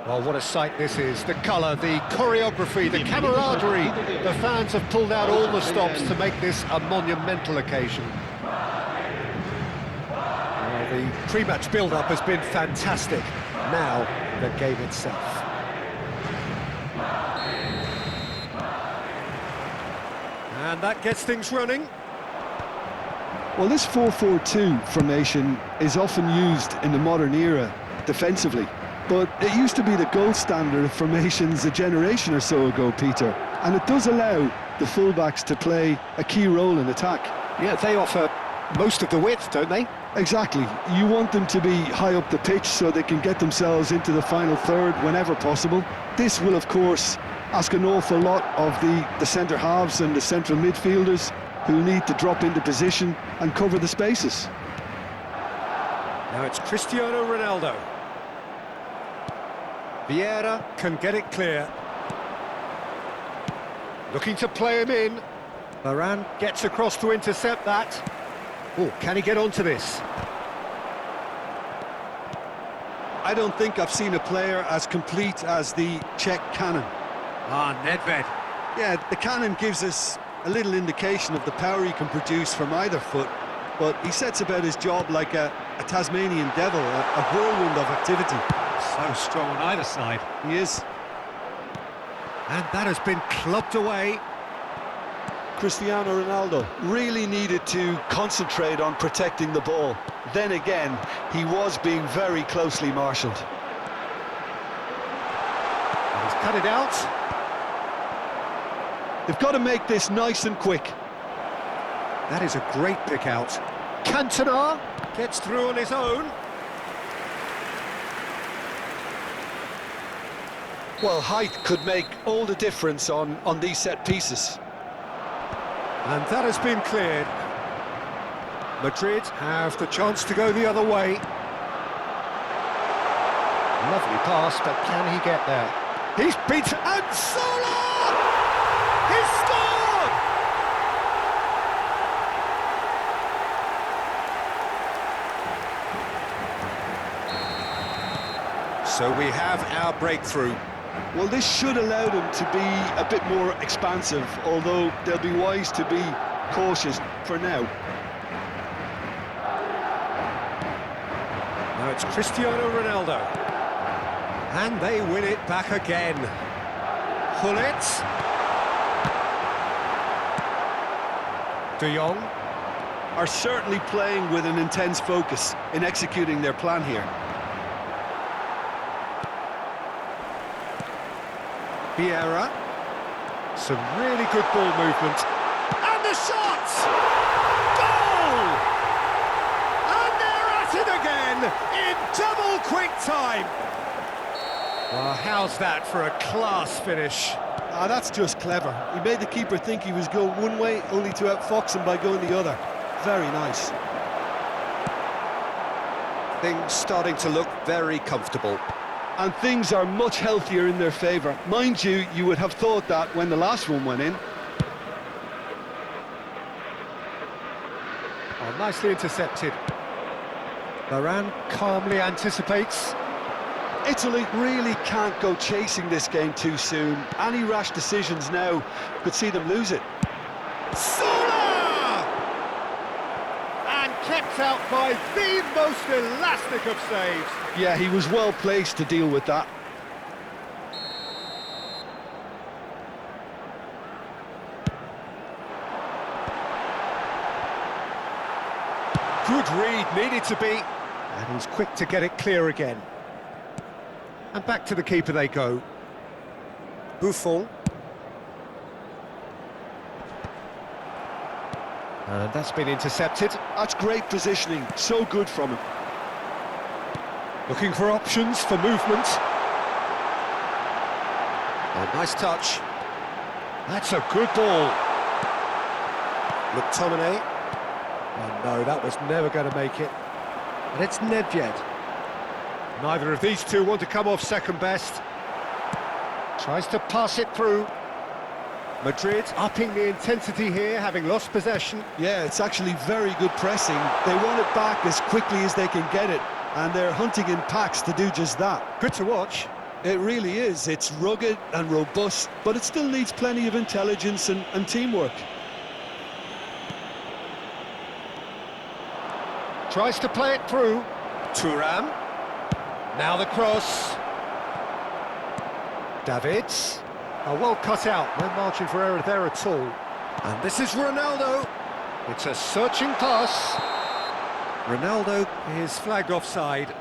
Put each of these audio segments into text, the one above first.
Well, what a sight this is. The colour, the choreography, the camaraderie. The fans have pulled out all the stops to make this a monumental occasion. Well, the pre-match build-up has been fantastic. Now, the game itself. And that gets things running. Well, this 4-4-2 formation is often used in the modern era defensively, but it used to be the gold standard of formations a generation or so ago, Peter, and it does allow the fullbacks to play a key role in attack. Yeah, they offer most of the width, don't they? Exactly. You want them to be high up the pitch so they can get themselves into the final third whenever possible. This will, of course, ask an awful lot of the centre halves and the central midfielders, who need to drop into position and cover the spaces. Now it's Cristiano Ronaldo. Vieira can get it clear. Looking to play him in. Varane gets across to intercept that. Oh, can he get onto this? I don't think I've seen a player as complete as the Czech cannon. Ah, Nedved. Yeah, the cannon gives us a little indication of the power he can produce from either foot, but he sets about his job like a Tasmanian devil, a whirlwind of activity. So strong on either side. He is. And that has been clubbed away. Cristiano Ronaldo really needed to concentrate on protecting the ball. Then again, he was being very closely marshalled. And he's cut it out. They've got to make this nice and quick. That is a great pick out. Cantona gets through on his own. Well, height could make all the difference on these set pieces. And that has been cleared. Madrid have the chance to go the other way. Lovely pass, but can he get there? He's beaten, and Sola! He's scored! So we have our breakthrough. Well, this should allow them to be a bit more expansive, although they'll be wise to be cautious for now. Now it's Cristiano Ronaldo. And they win it back again. Gullit. De Jong are certainly playing with an intense focus in executing their plan here. Vieira. Some really good ball movement. And the shot! Goal! And they're at it again in double quick time. Well, how's that for a class finish? Ah, that's just clever. He made the keeper think he was going one way, only to outfox him by going the other. Very nice. Things starting to look very comfortable. And things are much healthier in their favour. Mind you, you would have thought that when the last one went in. Oh, nicely intercepted. Varane calmly anticipates. Italy really can't go chasing this game too soon. Any rash decisions now could see them lose it. Sola! And kept out by the most elastic of saves. Yeah, he was well placed to deal with that. Good read, needed to be. And he's quick to get it clear again. And back to the keeper they go. Buffon. And that's been intercepted. That's great positioning, so good from him. Looking for options for movement. Oh, nice touch. That's a good ball. McTominay. Oh no, that was never going to make it. And it's Nedved. Neither of these two want to come off second best. Tries to pass it through. Madrid upping the intensity here, having lost possession. Yeah, it's actually very good pressing. They want it back as quickly as they can get it, and they're hunting in packs to do just that. Good to watch. It really is. It's rugged and robust, but it still needs plenty of intelligence and teamwork. Tries to play it through. Thuram. Now the cross. Davids. Oh, well cut out. No margin for error there at all. And this is Ronaldo. It's a searching pass. Ronaldo is flagged offside.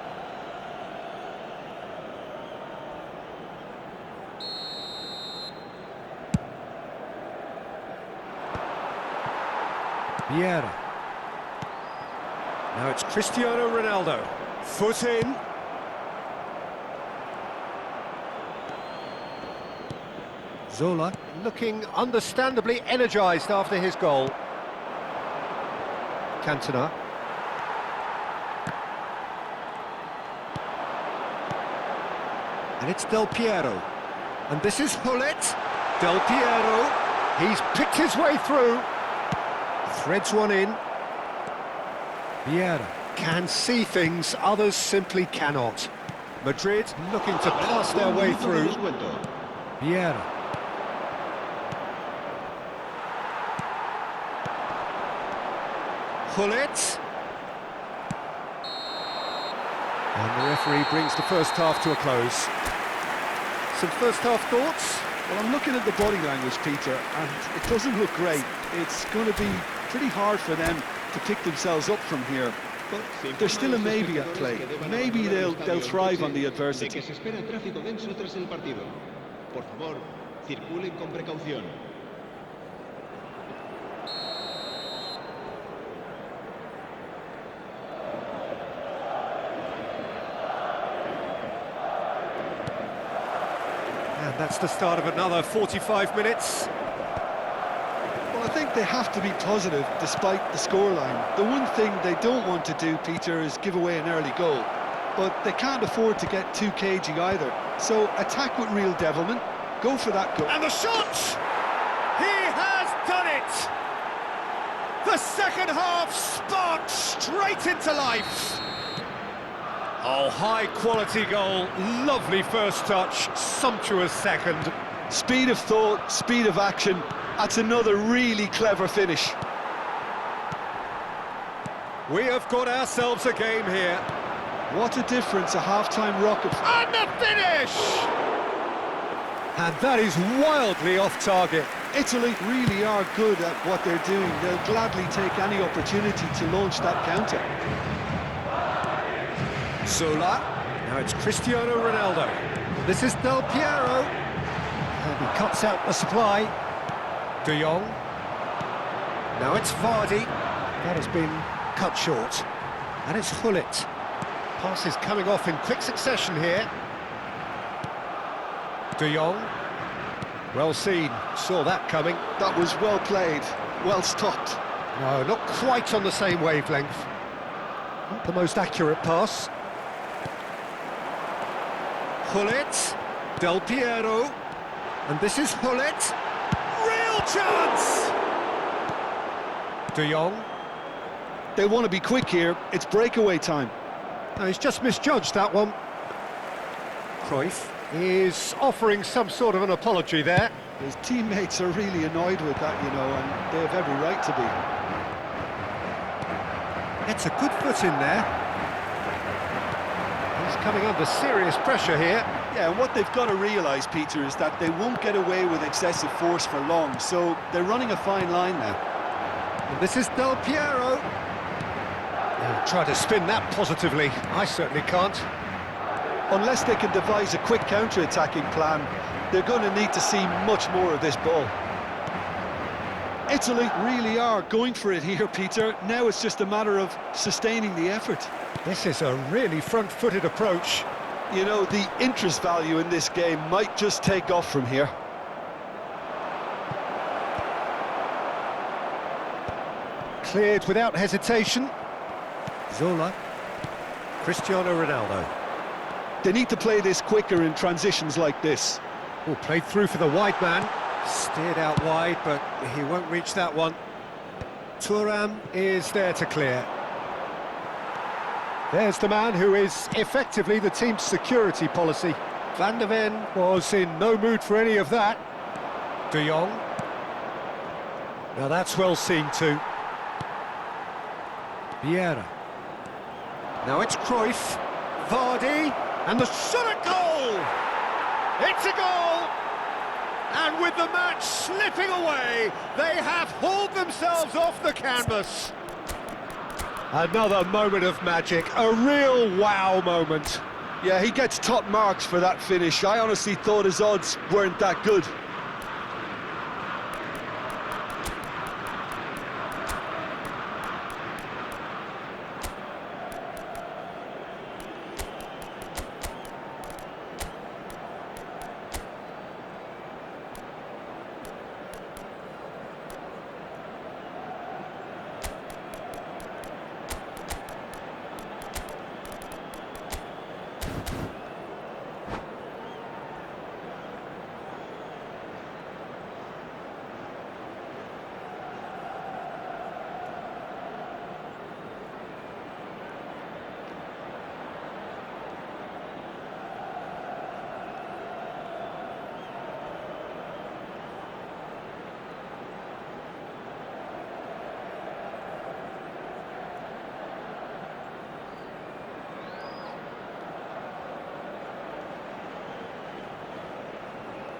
Vieira. Now it's Cristiano Ronaldo. Foot in. Zola looking understandably energised after his goal. Cantona. And it's Del Piero. And this is Hullet. Del Piero. He's picked his way through. Threads one in. Vieira can see things others simply cannot. Madrid looking to pass their way through. Vieira. Hullet. And the referee brings the first half to a close. Some first half thoughts? Well, I'm looking at the body language, Peter, and it doesn't look great. It's going to be pretty hard for them to pick themselves up from here. But there's still a maybe at play. Maybe they'll thrive on the adversity. And that's the start of another 45 minutes. Well, I think they have to be positive despite the scoreline. The one thing they don't want to do, Peter, is give away an early goal. But they can't afford to get too cagey either. So attack with real devilment, go for that goal. And the shot! He has done it! The second half sparked straight into life. Oh, high-quality goal, lovely first touch, sumptuous second. Speed of thought, speed of action, that's another really clever finish. We have got ourselves a game here. What a difference a half-time rocket... And the finish! And that is wildly off target. Italy really are good at what they're doing. They'll gladly take any opportunity to launch that counter. Zola. Now it's Cristiano Ronaldo. This is Del Piero. And he cuts out the supply. De Jong. Now it's Vardy. That has been cut short. And it's Hullet. Passes coming off in quick succession here. De Jong. Well seen. Saw that coming. That was well played. Well stopped. No, not quite on the same wavelength. Not the most accurate pass. Hullet, Del Piero, and this is Hullet. Real chance! De Jong. They want to be quick here. It's breakaway time. No, he's just misjudged that one. Cruyff is offering some sort of an apology there. His teammates are really annoyed with that, you know, and they have every right to be. It's a good foot in there. He's coming under serious pressure here. Yeah, and what they've got to realise, Peter, is that they won't get away with excessive force for long, so they're running a fine line now. And this is Del Piero. He'll try to spin that positively. I certainly can't. Unless they can devise a quick counter-attacking plan, they're going to need to see much more of this ball. Italy really are going for it here, Peter. Now it's just a matter of sustaining the effort. This is a really front-footed approach. You know, the interest value in this game might just take off from here. Cleared without hesitation. Zola. Cristiano Ronaldo. They need to play this quicker in transitions like this. Oh, played through for the wide man. Steered out wide, but he won't reach that one. Thuram is there to clear. There's the man who is effectively the team's security policy. Van der Ven was in no mood for any of that. De Jong. Now that's well seen too. Vieira. Now it's Cruyff. Vardy. And the shot at goal! It's a goal! And with the match slipping away, they have hauled themselves off the canvas. Another moment of magic, a real wow moment. Yeah, he gets top marks for that finish. I honestly thought his odds weren't that good.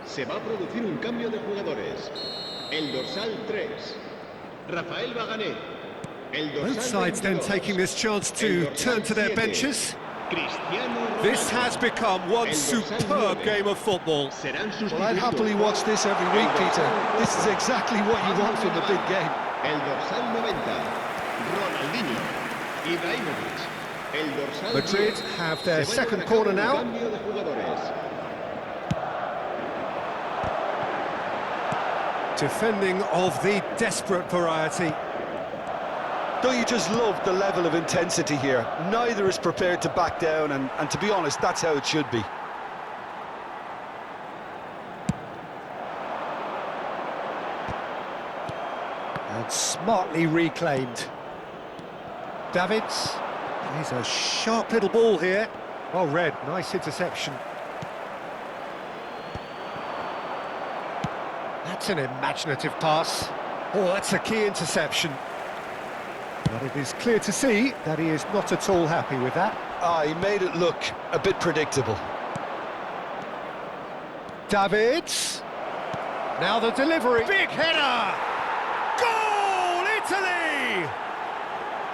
Se va a producir un cambio de jugadores. El dorsal 3, Rafael Bagané. El dorsal Both sides then 22, taking this chance to turn to their 7, benches. Cristiano This Ronaldo. has become one superb game of football. Serán Well, I'd sustituidos happily watch this every week, Peter. This is exactly what you want from a big game. El dorsal 90, Ronaldinho. Ibrahimovic. El dorsal Madrid 10. have their Se va a second llevar a cabo corner un now. cambio de jugadores. Defending of the desperate variety. Don't you just love the level of intensity here? Neither is prepared to back down, and to be honest, that's how it should be. And smartly reclaimed. Davids. He's a sharp little ball here. Well read, nice interception. That's an imaginative pass. Oh, that's a key interception. But it is clear to see that he is not at all happy with that. He made it look a bit predictable. Davids. Now the delivery. Big header! Goal, Italy!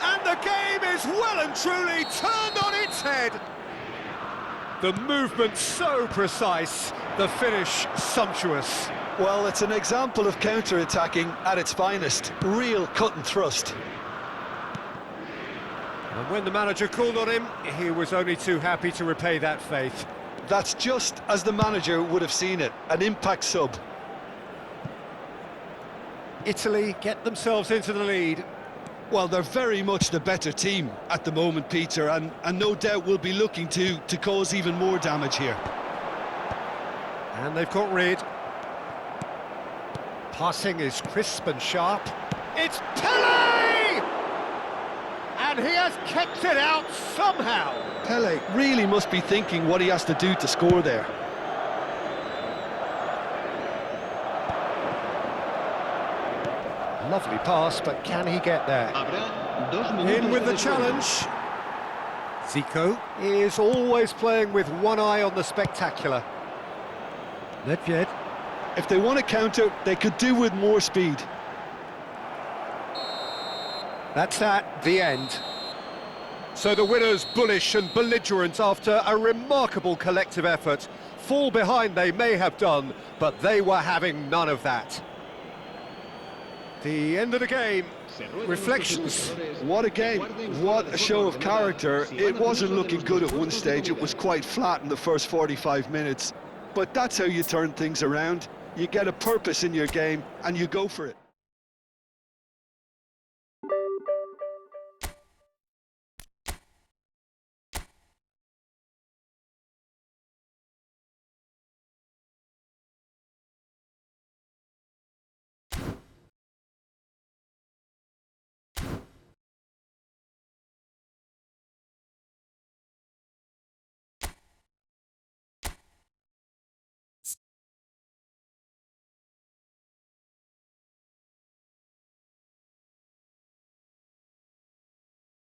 And the game is well and truly turned on its head. The movement so precise, the finish sumptuous. Well, it's an example of counter-attacking at its finest. Real cut and thrust. And when the manager called on him, he was only too happy to repay that faith. That's just as the manager would have seen it, an impact sub. Italy get themselves into the lead. Well, they're very much the better team at the moment, Peter, and no doubt will be looking to cause even more damage here. And they've got rid. Passing is crisp and sharp. It's Pele! And he has kept it out somehow. Pele really must be thinking what he has to do to score there. Lovely pass, but can he get there? Habrá 2 minutos In with de the descuento. challenge. Zico is always playing with one eye on the spectacular. Nedved. If they want to counter, they could do with more speed. That's at the end. So the winners, bullish and belligerent after a remarkable collective effort. Fall behind they may have done, but they were having none of that. The end of the game. Reflections. What a game, what a show of character. It wasn't looking good at one stage, it was quite flat in the first 45 minutes. But that's how you turn things around. You get a purpose in your game and you go for it.